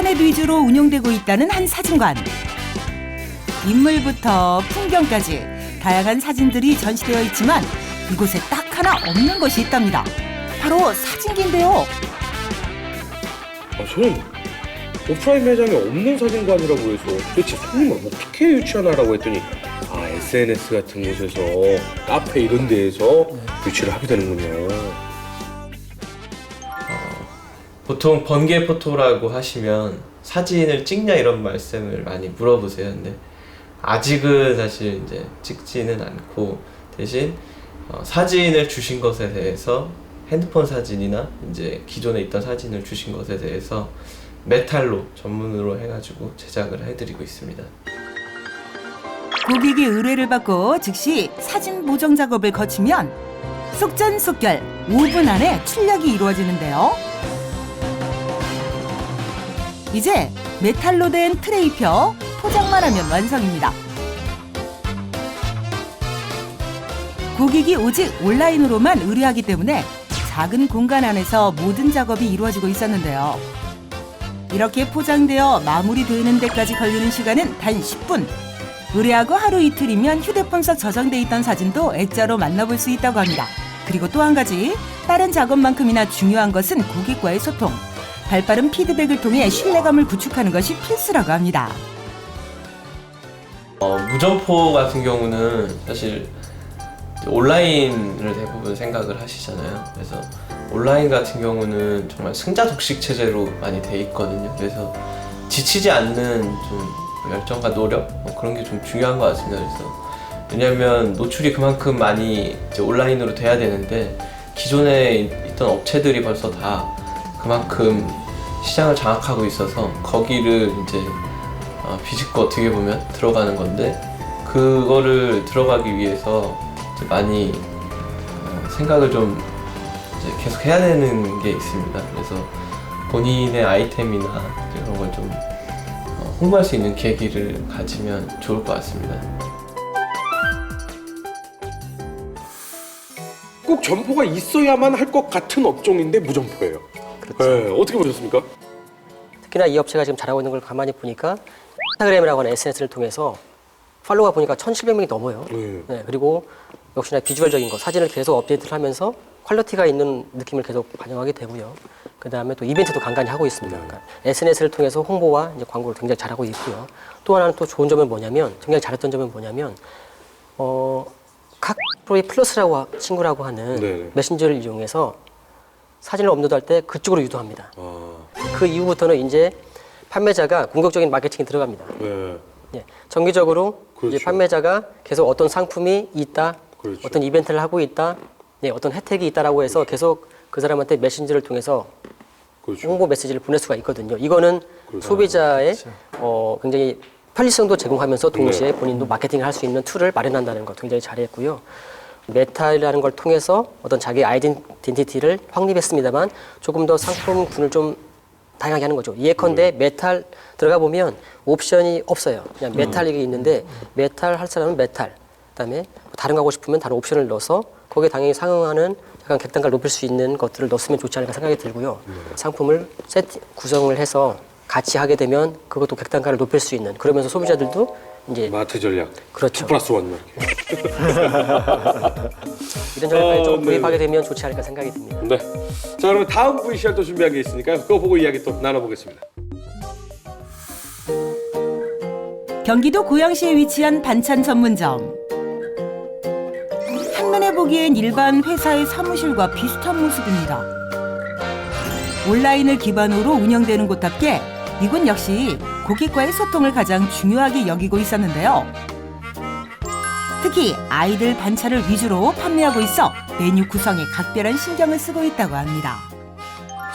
인터넷 위주로 운영되고 있다는 한 사진관. 인물부터 풍경까지 다양한 사진들이 전시되어 있지만 이곳에 딱 하나 없는 것이 있답니다. 바로 사진기인데요. 저는 오프라인 매장에 없는 사진관이라고 해서 도대체 손님을 어떻게 유치하나라고 했더니 SNS 같은 곳에서 카페 이런 데에서 유치를 하게 되는군요. 보통 번개 포토라고 하시면 사진을 찍냐 이런 말씀을 많이 물어보세요. 근데 아직은 사실 이제 찍지는 않고 대신 사진을 주신 것에 대해서 핸드폰 사진이나 이제 기존에 있던 사진을 주신 것에 대해서 메탈로 전문으로 해가지고 제작을 해드리고 있습니다. 고객의 의뢰를 받고 즉시 사진 보정 작업을 거치면 속전속결 5분 안에 출력이 이루어지는데요. 이제 메탈로 된 트레이표 포장만 하면 완성입니다. 고객이 오직 온라인으로만 의뢰하기 때문에 작은 공간 안에서 모든 작업이 이루어지고 있었는데요. 이렇게 포장되어 마무리되는 데까지 걸리는 시간은 단 10분. 의뢰하고 하루 이틀이면 휴대폰 속 저장돼 있던 사진도 액자로 만나볼 수 있다고 합니다. 그리고 또 한 가지, 다른 작업만큼이나 중요한 것은 고객과의 소통. 발빠른 피드백을 통해 신뢰감을 구축하는 것이 필수라고 합니다. 무점포 같은 경우는 사실 온라인을 대부분 생각을 하시잖아요. 그래서 온라인 같은 경우는 정말 승자 독식 체제로 많이 돼 있거든요. 그래서 지치지 않는 좀 열정과 노력 그런 게 좀 중요한 것 같습니다. 그래서 왜냐하면 노출이 그만큼 많이 이제 온라인으로 돼야 되는데 기존에 있던 업체들이 벌써 다 그만큼 시장을 장악하고 있어서 거기를 이제 비집고 어떻게 보면 들어가는 건데 그거를 들어가기 위해서 이제 많이 생각을 좀 이제 계속 해야 되는 게 있습니다. 그래서 본인의 아이템이나 이런 걸 좀 홍보할 수 있는 계기를 가지면 좋을 것 같습니다. 꼭 점포가 있어야만 할 것 같은 업종인데 무점포예요. 그렇죠. 네, 어떻게 보셨습니까? 특히나 이 업체가 지금 잘하고 있는 걸 가만히 보니까 인스타그램이라고 하는 SNS를 통해서 팔로워가 보니까 1,700명이 넘어요. 네, 그리고 역시나 비주얼적인 거, 사진을 계속 업데이트를 하면서 퀄리티가 있는 느낌을 계속 반영하게 되고요. 그 다음에 또 이벤트도 간간히 하고 있습니다. 그러니까 SNS를 통해서 홍보와 이제 광고를 굉장히 잘하고 있고요. 또 하나는 또 좋은 점은 뭐냐면, 굉장히 잘했던 점은 뭐냐면, 카프로이 플러스라고 친구라고 하는 네네. 메신저를 이용해서 사진을 업로드할 때 그쪽으로 유도합니다. 그 이후부터는 이제 판매자가 공격적인 마케팅에 들어갑니다. 네. 예, 정기적으로 그렇죠. 이제 판매자가 계속 어떤 상품이 있다, 그렇죠. 어떤 이벤트를 하고 있다, 네, 어떤 혜택이 있다라고 해서 계속 그 사람한테 메신저를 통해서 그렇죠. 홍보 메시지를 보낼 수가 있거든요. 이거는 그렇죠. 소비자의 굉장히 편리성도 제공하면서 동시에 네. 본인도 마케팅을 할 수 있는 툴을 마련한다는 것 굉장히 잘했고요. 메탈이라는 걸 통해서 어떤 자기 아이덴티티를 확립했습니다만 조금 더 상품군을 좀 다양하게 하는 거죠. 예컨대 메탈 들어가 보면 옵션이 없어요. 그냥 메탈이 있는데 메탈 할 사람은 메탈. 그다음에 다른 거 하고 싶으면 다른 옵션을 넣어서 거기에 당연히 상응하는 약간 객단가를 높일 수 있는 것들을 넣었으면 좋지 않을까 생각이 들고요. 상품을 구성을 해서 같이 하게 되면 그것도 객단가를 높일 수 있는 그러면서 소비자들도 이제 마트 전략. 그렇죠. 2+1 이렇게. 이런 전략까지 좀 네. 구입하게 되면 좋지 않을까 생각이 듭니다. 네. 자, 그러면 다음 VCR 또 준비한 게 있으니까요. 그거 보고 이야기 또 나눠보겠습니다. 경기도 고양시에 위치한 반찬 전문점. 한눈에 보기엔 일반 회사의 사무실과 비슷한 모습입니다. 온라인을 기반으로 운영되는 곳답게 이곳 역시 고객과의 소통을 가장 중요하게 여기고 있었는데요. 특히 아이들 반찬을 위주로 판매하고 있어 메뉴 구성에 각별한 신경을 쓰고 있다고 합니다.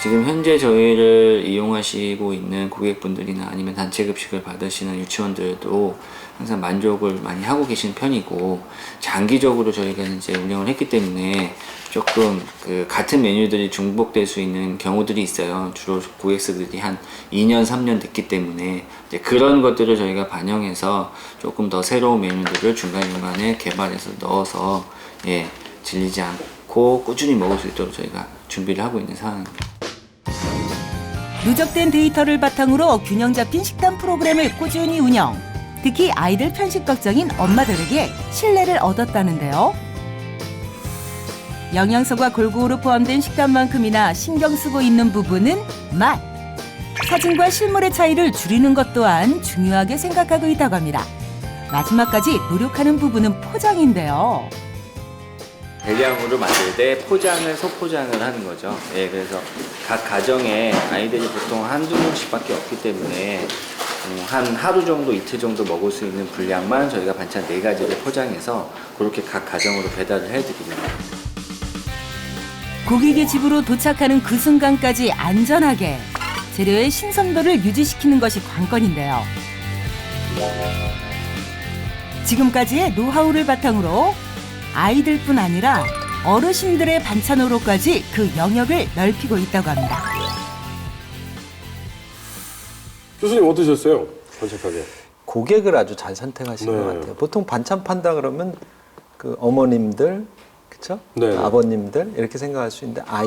지금 현재 저희를 이용하시고 있는 고객분들이나 아니면 단체 급식을 받으시는 유치원들도 항상 만족을 많이 하고 계신 편이고, 장기적으로 저희가 이제 운영을 했기 때문에 조금 같은 메뉴들이 중복될 수 있는 경우들이 있어요. 주로 고객 수들이 한 2년, 3년 됐기 때문에 이제 그런 것들을 저희가 반영해서 조금 더 새로운 메뉴들을 중간중간에 개발해서 넣어서 질리지 않고 꾸준히 먹을 수 있도록 저희가 준비를 하고 있는 상황입니다. 누적된 데이터를 바탕으로 균형 잡힌 식단 프로그램을 꾸준히 운영. 특히 아이들 편식 걱정인 엄마들에게 신뢰를 얻었다는데요. 영양소가 골고루 포함된 식단만큼이나 신경 쓰고 있는 부분은 맛. 사진과 실물의 차이를 줄이는 것 또한 중요하게 생각하고 있다고 합니다. 마지막까지 노력하는 부분은 포장인데요. 대량으로 만들 때 포장을 소포장을 하는 거죠. 예, 그래서 각 가정에 아이들이 보통 한두 명씩밖에 없기 때문에 한 하루 정도, 이틀 정도 먹을 수 있는 분량만 저희가 반찬 4가지를 포장해서 그렇게 각 가정으로 배달을 해드립니다. 고객의 집으로 도착하는 그 순간까지 안전하게 재료의 신선도를 유지시키는 것이 관건인데요. 지금까지의 노하우를 바탕으로 아이들뿐 아니라 어르신들의 반찬으로까지 그 영역을 넓히고 있다고 합니다. 교수님 어떠셨어요? 반찬가게. 고객을 아주 잘 선택하신 네. 것 같아요. 보통 반찬 판다 그러면 그 어머님들, 그쵸? 네. 아버님들 이렇게 생각할 수 있는데 아이,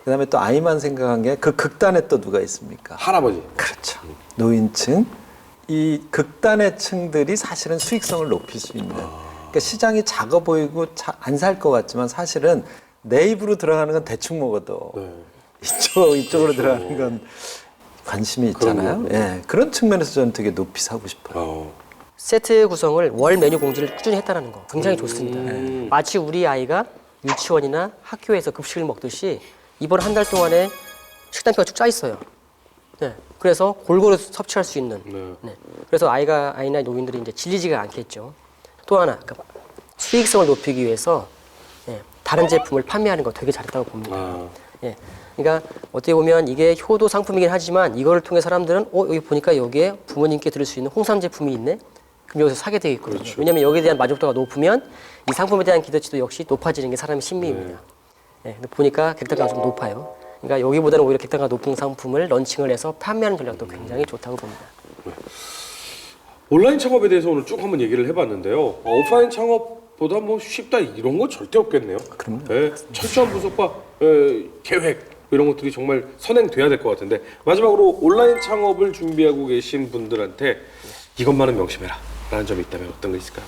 그다음에 또 아이만 생각한 게 그 극단에 또 누가 있습니까? 할아버지. 그렇죠. 노인층. 이 극단의 층들이 사실은 수익성을 높일 수 있는. 그러니까 시장이 작아 보이고 안 살 것 같지만 사실은 내 입으로 들어가는 건 대충 먹어도 네. 이쪽으로 들어가는 건 관심이 있잖아요. 그럼요. 예, 그런 측면에서 저는 되게 높이 사고 싶어요. 세트 구성을 월 메뉴 공지를 꾸준히 했다는 거 굉장히 좋습니다. 마치 우리 아이가 유치원이나 학교에서 급식을 먹듯이 이번 한 달 동안에 식단표가 쭉 짜 있어요. 네. 그래서 골고루 섭취할 수 있는. 네. 그래서 아이나 노인들이 이제 질리지가 않겠죠. 또 하나 그러니까 수익성을 높이기 위해서 다른 제품을 판매하는 거 되게 잘했다고 봅니다. 예. 그러니까 어떻게 보면 이게 효도 상품이긴 하지만 이거를 통해 사람들은 여기 보니까 여기에 부모님께 드릴 수 있는 홍삼 제품이 있네. 그럼 여기서 사게 되겠거든요. 그렇죠. 왜냐하면 여기에 대한 만족도가 높으면 이 상품에 대한 기대치도 역시 높아지는 게 사람의 심리입니다. 네. 근데 보니까 객단가가 좀 높아요. 그러니까 여기보다는 오히려 객단가 높은 상품을 런칭을 해서 판매하는 전략도 굉장히 좋다고 봅니다. 온라인 창업에 대해서 오늘 쭉 한번 얘기를 해봤는데요. 오프라인 창업보다 뭐 쉽다 이런 거 절대 없겠네요. 그럼요. 네, 철저한 분석과 계획 이런 것들이 정말 선행돼야 될 것 같은데 마지막으로 온라인 창업을 준비하고 계신 분들한테 이것만은 명심해라 라는 점이 있다면 어떤 게 있을까요?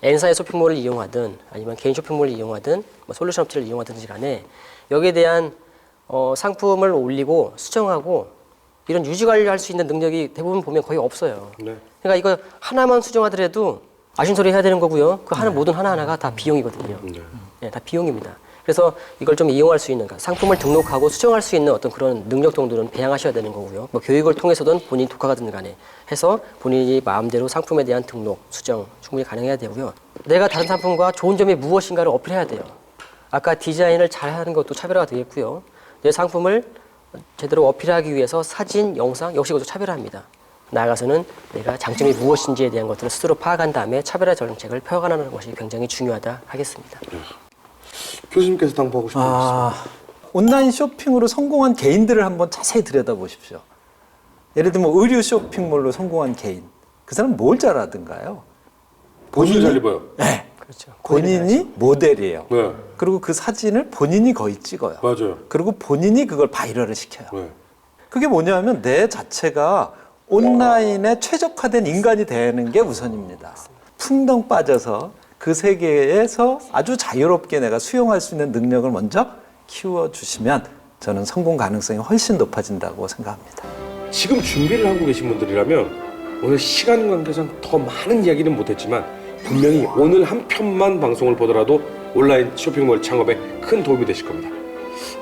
N사의 쇼핑몰을 이용하든 아니면 개인 쇼핑몰을 이용하든 뭐 솔루션 업체를 이용하든지 간에 여기에 대한 상품을 올리고 수정하고 이런 유지 관리할 수 있는 능력이 대부분 보면 거의 없어요. 네. 그러니까 이거 하나만 수정하더라도 아쉬운 소리 해야 되는 거고요. 그 하는 모든 하나하나가 다 비용이거든요. 네, 다 비용입니다. 그래서 이걸 좀 이용할 수 있는, 그러니까 상품을 등록하고 수정할 수 있는 어떤 그런 능력 정도는 배양하셔야 되는 거고요. 뭐 교육을 통해서든 본인 독학하든 간에 해서 본인이 마음대로 상품에 대한 등록, 수정 충분히 가능해야 되고요. 내가 다른 상품과 좋은 점이 무엇인가를 어필해야 돼요. 아까 디자인을 잘 하는 것도 차별화가 되겠고요. 내 상품을 제대로 어필하기 위해서 사진, 영상 역시 그것도 차별화합니다. 나아가서는 내가 장점이 무엇인지에 대한 것들을 스스로 파악한 다음에 차별화 정책을 펴가는 것이 굉장히 중요하다 하겠습니다. 교수님께서 당부하고 싶은 거 있습니다. 온라인 쇼핑으로 성공한 개인들을 한번 자세히 들여다보십시오. 예를 들면 의류 쇼핑몰로 성공한 개인. 그 사람은 뭘 잘하던가요? 본인이 잘 입어요. 네. 그렇죠. 본인이 모델이에요. 네. 그리고 그 사진을 본인이 거의 찍어요. 맞아요. 그리고 본인이 그걸 바이럴을 시켜요. 네. 그게 뭐냐면 내 자체가 온라인에 최적화된 인간이 되는 게 우선입니다. 풍덩 빠져서 그 세계에서 아주 자유롭게 내가 수용할 수 있는 능력을 먼저 키워주시면 저는 성공 가능성이 훨씬 높아진다고 생각합니다. 지금 준비를 하고 계신 분들이라면 오늘 시간 관계상 더 많은 이야기는 못했지만 분명히 오늘 한 편만 방송을 보더라도 온라인 쇼핑몰 창업에 큰 도움이 되실 겁니다.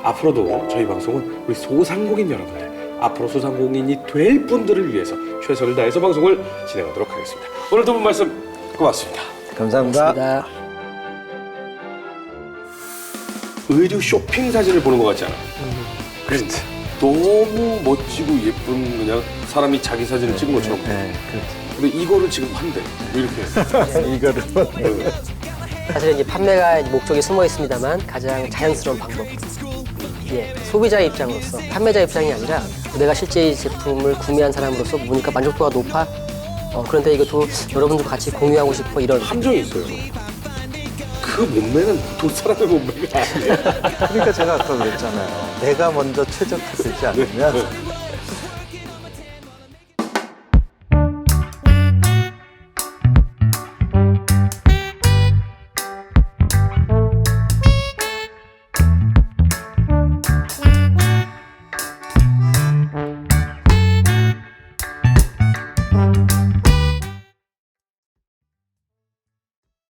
앞으로도 저희 방송은 우리 소상공인 여러분들, 앞으로 소상공인이 될 분들을 위해서 최선을 다해서 방송을 진행하도록 하겠습니다. 오늘 두 분 말씀 고맙습니다. 감사합니다. 고맙습니다. 의류 쇼핑 사진을 보는 것 같지 않아? 그렇죠. 너무 멋지고 예쁜 그냥 사람이 자기 사진을 찍은 것처럼. 네, 그렇죠. 근데 이거를 지금 한대 이렇게. 이거를 사실은 이제 판매가 목적이 숨어 있습니다만 가장 자연스러운 방법으로 소비자의 입장으로서 판매자 입장이 아니라 내가 실제 이 제품을 구매한 사람으로서 보니까 만족도가 높아. 그런데 이것도 여러분도 같이 공유하고 싶어 이런 함정이 있어요. 그 몸매는 보통 사람의 몸매가 아니에요. 그러니까 제가 아까 그랬잖아요. 내가 먼저 최적화되지 않으면